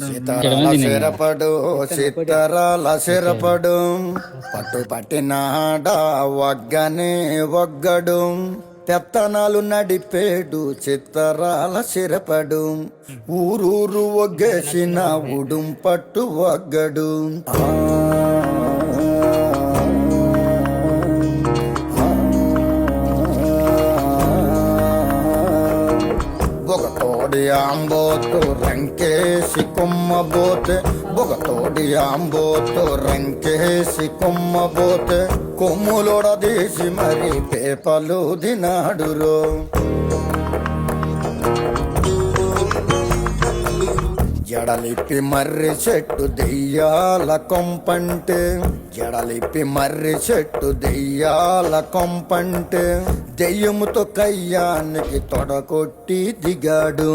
సీతారాల సిరపడు సీతారాల సిరపడు పట్టు పట్టినాడ ఒగ్గనే ఒగ్గడు పెత్తనాలు నడిపేడు చిత్తరాల సిరపడు ఊరూరు ఒగ్గేసిన ఉడుం పట్టు ఒగ్గడు బొగతోడి ఆంబోతు రంకేసి కొమ్మబోతే బొగతోడి ఆంబోతు రంకేసి కొమ్మబోతే కొమ్ములొడదీసి మరి పేపలు దినాడురో జడలిప్పి మర్రి చెట్టు దెయ్యాల కొంపంటే జడలిప్పి మర్రి చెట్టు దెయ్యాల కొంపంటే దెయ్యముతో కయ్యానికి తొడకొట్టి దిగాడు